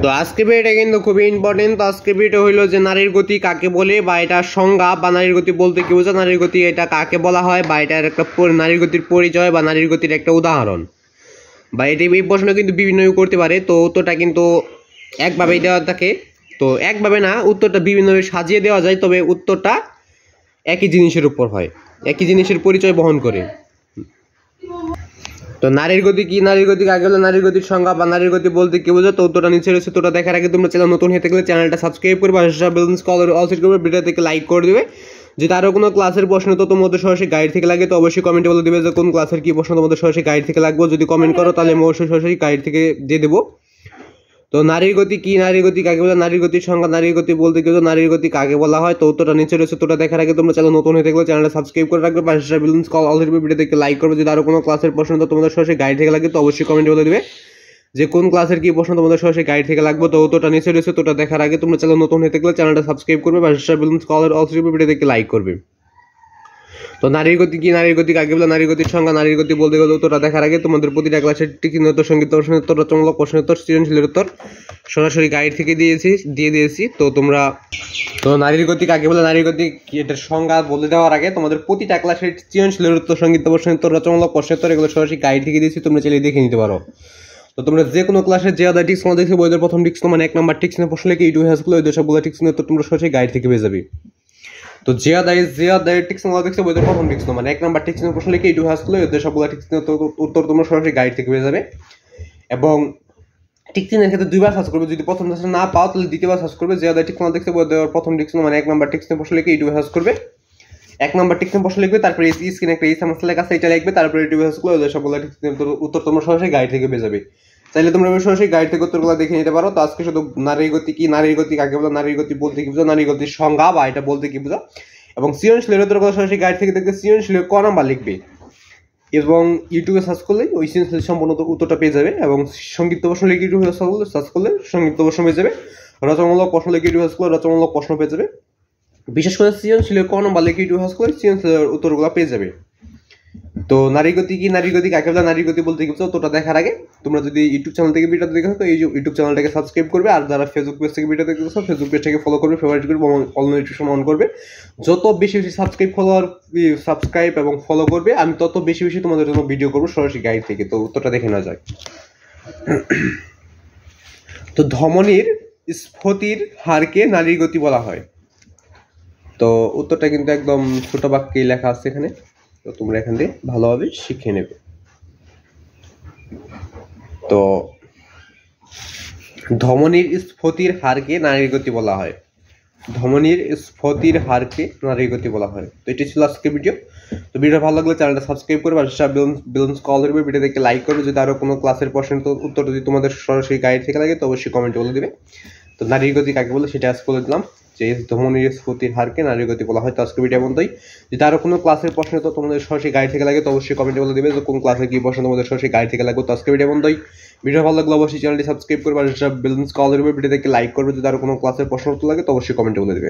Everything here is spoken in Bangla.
তো আজকে ভিডিওটা কিন্তু খুবই ইম্পর্টেন্ট। তো আজকে ভিডিও হইলো যে নারীর গতি কাকে বলে বা এটার সংজ্ঞা বা নারীর গতি বলতে কি বোঝায়, নারীর গতি এটা কাকে বলা হয় বা এটার একটা নারীর গতির পরিচয় বা নারীর গতির একটা উদাহরণ বা এটি এই প্রশ্ন কিন্তু বিভিন্ন করতে পারে। তো উত্তরটা কিন্তু একভাবেই দেওয়া থাকে, তো একভাবে না, উত্তরটা বিভিন্নভাবে সাজিয়ে দেওয়া যায়, তবে উত্তরটা একই জিনিসের উপর হয়, একই জিনিসের পরিচয় বহন করে। তো নারীর গতি কি, নারীর গতি কাকে বলে, নারীর গতির সংজ্ঞা বা নারীর গতি বলতে কি বোঝায়, তো উত্তরটা নিচে রয়েছে। তোটা দেখার আগে তোমরা চ্যানেল নতুন হয়ে থাকলে চ্যানেলটা সাবস্ক্রাইব করবে, আর অল সেট করবে, ভিডিও থেকে লাইক করে দেবে। যদি আরও কোনো ক্লাসের প্রশ্ন তো তোমাদের সরাসরি গাইড থেকে লাগে তো অবশ্যই কমেন্টে বলে দেবে যে কোন ক্লাসের কি প্রশ্ন তোমাদের সরাসরি গাইড থেকে লাগবে। যদি কমেন্ট করো তাহলে আমি অবশ্যই সরাসরি গাইড থেকে দিয়ে দেবো। তো নারীর গতি কি, নারীর গতি কাকে বলে, নারীর গতির সংজ্ঞা, নারীর গতি বলতে কি, নারীর গতি কাকে বলা হয়, তো উত্তরটা নিচে রয়েছে। তোটা দেখার আগে তোমরা চ্যানেল নতুন হয়ে থাকলে চ্যানেলটা সাবস্ক্রাইব করে রাখবে, পাশে ভিডিও থেকে লাইক করবে। যদি আরও কোনো ক্লাসের প্রশ্ন তো তোমাদের সরাসরি গাইড থেকে লাগে তো অবশ্যই কমেন্টে বলে দেবে যে কোন ক্লাসের কি প্রশ্ন তোমাদের সরাসরি গাইড থেকে লাগবে। তো উত্তরটা নিচে রয়েছে। তোটা দেখার আগে তোমরা চ্যানেল নতুন হয়ে থাকলে চ্যানেলটা সাবস্ক্রাইব করবে, পাশে ভিডিও থেকে লাইক করবে। তো নারীর গতি কি, নারীর গতি কাকে বলে, নারীর গতির সংজ্ঞা, নারীর গতি বলতে গেলে উত্তরটা দেখার আগে তোমাদের প্রতিটা ক্লাসের টিকির উত্তর, সঙ্গীত প্রশ্নোত্তর, রচনামূলক প্রশ্নোত্তর, সৃজনশীলের উত্তর সরাসরি গাইড থেকে দিয়ে দিয়েছি। তো নারীর গতি কাকে বলে, নারীর গতি কি এটার সংজ্ঞা বলে দেওয়ার আগে তোমাদের প্রতিটা ক্লাসের সৃজনশীলের উত্তর, সঙ্গীত প্রশ্নোত্তর, রচনামূলক প্রশ্নোত্তর এগুলো সরাসরি গাইড থেকে দিয়েছি, তোমরা চাইলে দেখে নিতে পারো। তো তোমরা যে কোনো ক্লাসের যে আদার টিক্স দেখছো বইদের প্রথম টিক্স মানে 1 নম্বর টিক্স প্রশ্ন লিখে ইউটিউব হ্যাসগুলো ওই সবগুলো টিক্স তো তোমরা সরাসরি গাইড থেকে পেয়ে যাবে। তো যে আদায় টিক্স দেখছো বইদের প্রথম টিক্স মানে 1 নম্বর টিক্স প্রশ্ন লিখে ইউটিউব হ্যাসগুলো ওই সবগুলো টিক্স উত্তর তোমরা সরাসরি গাইড থেকে পেয়ে যাবে। এবং টিক্সিনের ক্ষেত্রে দুইবার সার্চ করবে, যদি প্রথম টিক্স না পাও তাহলে দ্বিতীয়বার সার্চ করবে। যে আদায় টিক্স দেখছো বইদের প্রথম টিক্স মানে 1 নম্বর টিক্স প্রশ্ন লিখে ইউটিউব সার্চ করবে, 1 নম্বর টিক্স প্রশ্ন লিখবে, তারপরে স্ক্রিনে একটা সমস্যা লেখা আছে এটা লিখবে, তারপরে ইউটিউব হ্যাসগুলো ওই সবগুলো টিক্স উত্তর তোমরা সরাসরি গাইড থেকে পেয়ে যাবে। চাইলে তোমরা সরাসরি গাইড থেকে উত্তরগুলো দেখে নিতে পারো। তো আজকে শুধু নারীর গতি কি, নারীর গতি কাকে বলে, নারীর গতি বলতে কি বুঝো, নারীর গতির সংজ্ঞা বা এটা বলতে কি বুঝো, এবং সৃজনশীলের উত্তরগুলো সরাসরি গাইড থেকে দেখতে সৃজনশীলের ক নাম্বার লিখবে এবং ইউটিউবে সার্চ করলে ওই সৃজনশীল সম্পূর্ণ উত্তরটা পেয়ে যাবে। এবং সংক্ষিপ্ত প্রশ্ন লিখে ইউটিউবে সার্চ করলে সংক্ষিপ্ত প্রশ্ন পেয়ে যাবে, রচনামূলক প্রশ্ন লিখে ইউটিউবে সার্চ করলে রচনামূলক প্রশ্ন পেয়ে যাবে। বিশেষ করে সৃজনশীলের ক নাম্বার লিখে ইউটিউবে সার্চ করলে সৃজনশীলের উত্তরগুলো পেয়ে যাবে। তো নারী গতি কি, নারী গতি কাকে বলে, নারী গতি বলতে কি বুঝো, তোটা দেখার আগে তোমরা যদি ইউটিউব চ্যানেল থেকে ভিডিও দেখে তো এই ইউটিউব চ্যানেলটাকে সাবস্ক্রাইব করবে, আর যারা ফেসবুক পেজ থেকে ভিডিও দেখতেছো ফেসবুক পেজটাকে ফলো করবে, ফেভারিট করবে, অল নোটিফিকেশন অন করবে। যত বেশি বেশি সাবস্ক্রাইব এবং ফলো করবে আমি তত বেশি বেশি তোমাদের জন্য ভিডিও করবো সরাসরি গাইড থেকে। তো উত্তরটা দেখে নেওয়া যায়। তো ধমনীর স্ফীতির হারকে নারীর গতি বলা হয়। তো উত্তরটা কিন্তু একদম ছোট বাক্যে লেখা আছে এখানে, তো তোমরা এখান থেকে ভালোভাবে শিখে নেবে। তো ধমনীর স্ফীতির হারকে নারীর গতি বলা হয়, ধমনীর স্ফীতির হারকে নারীর গতি বলা হয়। তো এটি ছিল আজকের ভিডিও। তো ভিডিও ভালো লাগলে চ্যানেলটা সাবস্ক্রাইব করবে, আর বেলুন্স কল করবে, ভিডিও দেখে লাইক করবে। যদি আরও কোনো ক্লাসের প্রশ্নের উত্তর যদি তোমাদের সরাসরি গাইড থেকে লাগে তো অবশ্যই কমেন্টে বলে দেবে। তো নারীর গতি কাকে বলে সেটা আজ বলে দিলাম যে ধমনীর স্ফীতির হারকে নারীর গতি বলা হয়। তো আজকে ভিডিও পর্যন্তই। যদি আরও কোনো ক্লাসের প্রশ্ন তো তোমাদের সরাসরি গাইড থেকে লাগে তো অবশ্যই কমেন্টে বলে দেবে যে কোন ক্লাসে কি প্রশ্ন তোমাদের সরাসরি গাইড থেকে লাগবে। তো আজকে ভিডিও পর্যন্তই। ভিডিও ভালো লাগলে অবশ্যই চ্যানেলটি সাবস্ক্রাইব করবে, আর বেলুন্স কল করবে, ভিডিও দেখে লাইক করবে। যদি আরও কোনো ক্লাসের প্রশ্ন লাগে তো অবশ্যই কমেন্টে বলে দেবে।